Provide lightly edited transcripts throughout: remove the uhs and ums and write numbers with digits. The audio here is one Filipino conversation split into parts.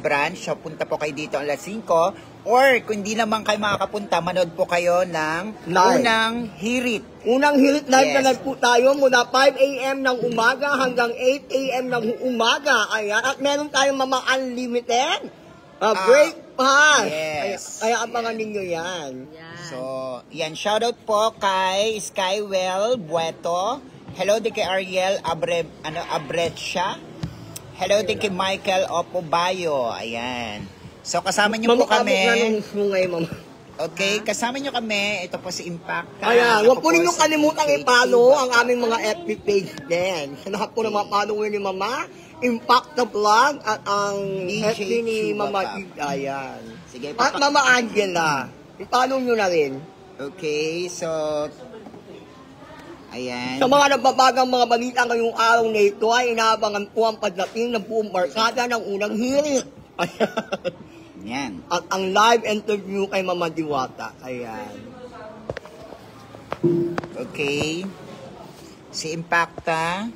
branch. So, punta po kayo dito alas 5. Or, kung hindi naman kayo makakapunta, manood po kayo ng Unang Hirit. Unang Hirit live na po tayo mula 5 a.m. ng umaga hanggang 8 a.m. ng umaga. Ayan. At meron tayong Mama Unlimited. Break pass. Yes. Kaya abangan ninyo yan. So, yan. Shoutout po kay Skywell Bueto. Hello din kay Ariel Abrecha. Hello din kay Michael Opobayo. Ayan. So, kasama niyo po kami. Okay, kasama niyo kami. Ito po si Impact. Ayan, huwag po ninyong kalimutang i-follow ang aming mga FB page din. Sa lahat po ng mga follower ni Mama, Impact the Vlog at ang FB ni Mama Ida. Ayan. Sige, at Mama Angela. I-follow nyo na rin. Okay, so... Ayan. Sa mga nagbabagang mga balita ngayong araw na ito ay inaabangan po ang pagdating ng buong barkada ng Unang Hirit. Ayan. At ang live interview kay Mama Diwata. Ayan. Okay. Si Impacta.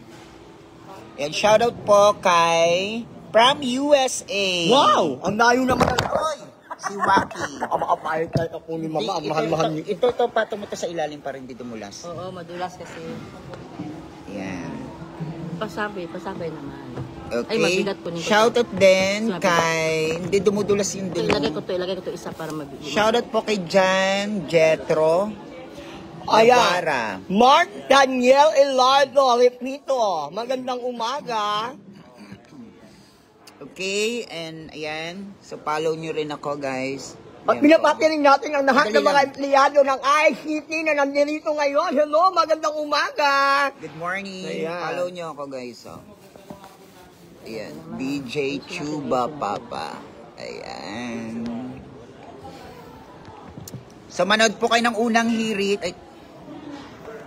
Ayan, shoutout po kay from USA. Wow! Ang layo naman ang Oy! Si Waki. Makapayag tayo ako ni Mama. Ang mahal-mahal niyo. Ito, patong mo to sa ilalim para hindi dumulas. Oo, madulas kasi. Yan. Pasabay naman. Okay. Ay, mabigat po nito. Shoutout din kay... Hindi dumudulas yung dulo. Ilagay ko to isa para mabigat. Shoutout po kay Jan Jetro. Ayan. Mark Daniel Elardo Repito. Magandang umaga. Okay, and ayan. So, follow nyo rin ako, guys. At binabati rin natin ang lahat ng mga empleyado ng ICT na nandito ngayon. Hello, magandang umaga. Good morning. Ayan. Follow nyo ako, guys. Oh. Ayan. DJ Chuba Papa. Ayan. So, manood po kayo ng Unang Hirit. Ay,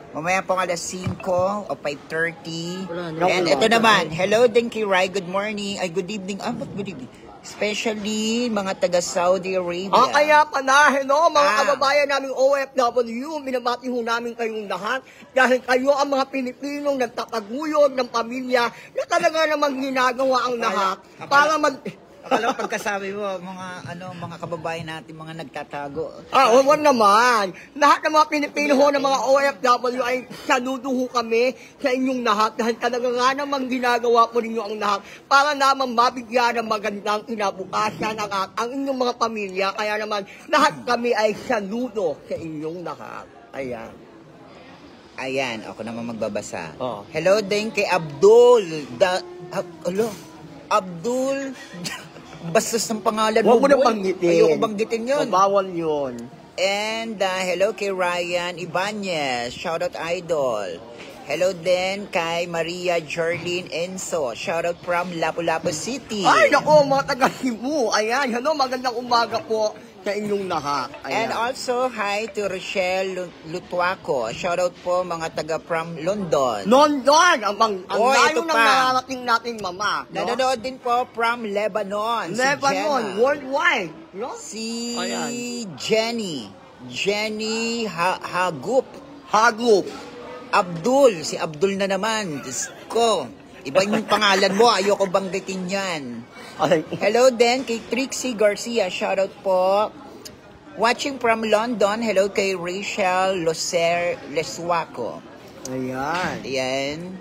mamaya po alas 5 o 5:30. And ito naman, hello din kay Rai, good morning. Ay, good evening. Ba't good evening? Especially mga taga Saudi Arabia. Kaya pala, hello mga kababayan naming OFW, binabati ho namin kayong lahat dahil kayo ang mga Pilipinong nagtataguyod ng pamilya na talaga namang ginagawa ang lahat para Akala ko pagkasabi mo, mga kababayan natin, mga nagtatago. Huwag naman. Lahat ng mga Pilipino ho, ng mga OFW ay saludo ho kami sa inyong lahat dahil talaga nga namang ginagawa po ninyo ang lahat para naman mabigyan ng magandang kinabukasan ang inyong mga pamilya. Kaya naman, lahat kami ay saludo sa inyong lahat. Ayan. Ayan, ako naman magbabasa. Oh. Hello din kay Abdul. Abdul. Bastos ng pangalan mo. Huwag mo na banggitin. Ayoko banggitin yun. Bawal yun. And hello kay Ryan Ibanez. Shoutout Idol. Hello din kay Maria Jorlyn Enzo. Shoutout from Lapu-Lapu City. Ay, naku, mga taga Cebu. Ayan, hello, magandang umaga po sa inyong lahat. Ayan. And also, hi to Rochelle Lutuaco. Shoutout po mga taga from London. London! Ang layo ito ng pa. nararating natin, Mama. No? Nanonood din po from Lebanon. Lebanon, Si worldwide. No? Si Ayan. Jenny Hagup. Hagup. Abdul. Si Abdul na naman. Diyos ko. Iba yung pangalan mo. Ayoko banggitin yan. Ay. Hello din kay Trixie Garcia. Shoutout po. Watching from London. Hello kay Rachel Leswaco. Ayan. Ayan.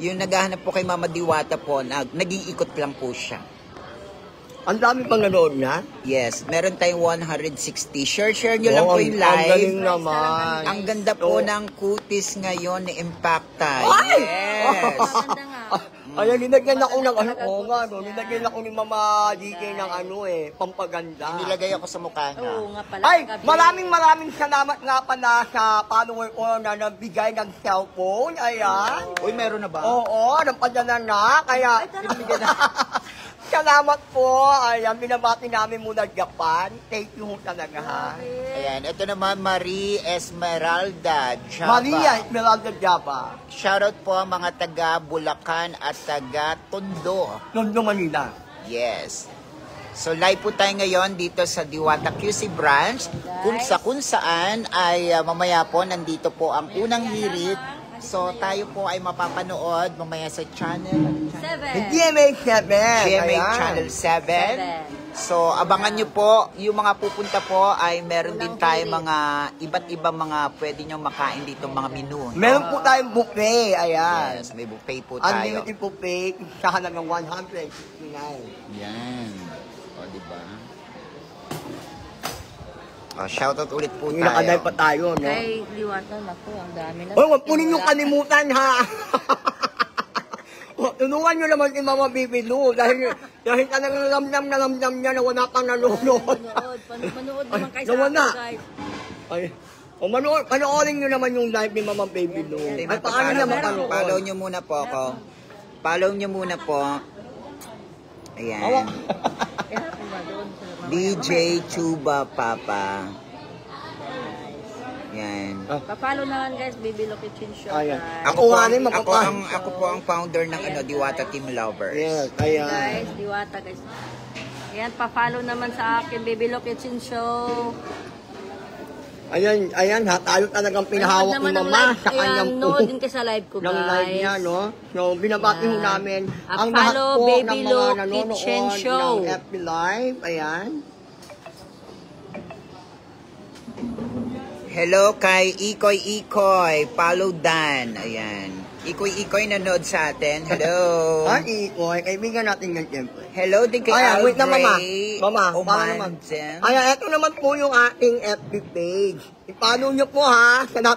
Yung naghahanap po kay Mama Diwata po, nag-iikot lang po siya. Ang dami pang nanood na? Yes, meron tayong 160. Share nyo lang po yung live. Ang galing naman. Ang ganda po ng kutis ngayon ni Impacta. Ay! Yes. Maganda nga. Ayan, linagyan ako ng linagyan ako ni Mama DJ ng pampaganda. Nilagay ako sa mukha niya. Oo nga pala. Ay, maraming salamat nga pala sa follower ko na nabigay ng cellphone. Ayan. Uy, meron na ba? Oo, napadala na. Kaya, salamat po. Ayan, binabati namin muna Japan. Thank you talaga, ha. Ayan, ito naman Marie Esmeralda Java. Maria Esmeralda Java. Shoutout po mga taga Bulacan at taga Tondo. Tondo, Manila. Yes. So live po tayo ngayon dito sa Diwata QC branch kung saan ay mamaya po nandito po ang Unang Hirit So, tayo po ay mapapanood mamaya sa channel. 7. GMA7. GMA Ayan. Channel 7. So, abangan nyo po. Yung mga pupunta po ay meron din tayo mga iba't ibang mga pwede nyo makain dito mga menu. Meron po tayong buffet. Ayan. Yes, may buffet po tayo. Unlimited buffet. Sa halagang 169. Yan. O, diba? O, shoutout ulit po Yung nakaday pa tayo. tayo, no? Kay Liwata na po, ang dami na. Oh, wag po ninyong kalimutan, ha? Tulungan nyo naman si Mama Bibi Lou dahil talagang lamdam na lamdam niya na wala pang nanonood. Manood naman kayo Naman na. sa akin, guys. Ay, panoorin nyo naman yung live ni Mama Baby Lou. Ay, paano niya mapanood? Follow nyo muna po ako. Follow nyo muna po. Ayan. Kaya ako ba doon sa mamaya. DJ Chuba Papa. Yan. Pa-follow naman guys, Baby Lo Kitchen Shop. Ayan. guys. Ako nga rin, ako po ang founder ng Diwata Team Lovers. Yes, ayan. Guys, Diwata guys. Ayan, pa-follow naman sa akin, Baby Lo Kitchen Show. Ayan, ha, tayo talagang pinahawak ni Manood naman ng Mama live. sa kanyang Ayan, nood din kayo sa live ko, ng live niya, guys. no? So, binabati ho Ayan. namin ang lahat Follow po Baby ng Lo mga nanonood Kitchen Show. ng FB Live. Ayan. Hello kay Ikoy Ikoy. Follow Dan. Ayan. Ikoy Ikoy nanood sa atin. Hello. Ay, Ikoy, kaibigan natin yan, siyempre. Hello din kay Ayan, wait na, Mama. Mama, paano naman? Omanzen. Ayan, ito naman po yung ating FB page. I-follow nyo po, ha, sa lahat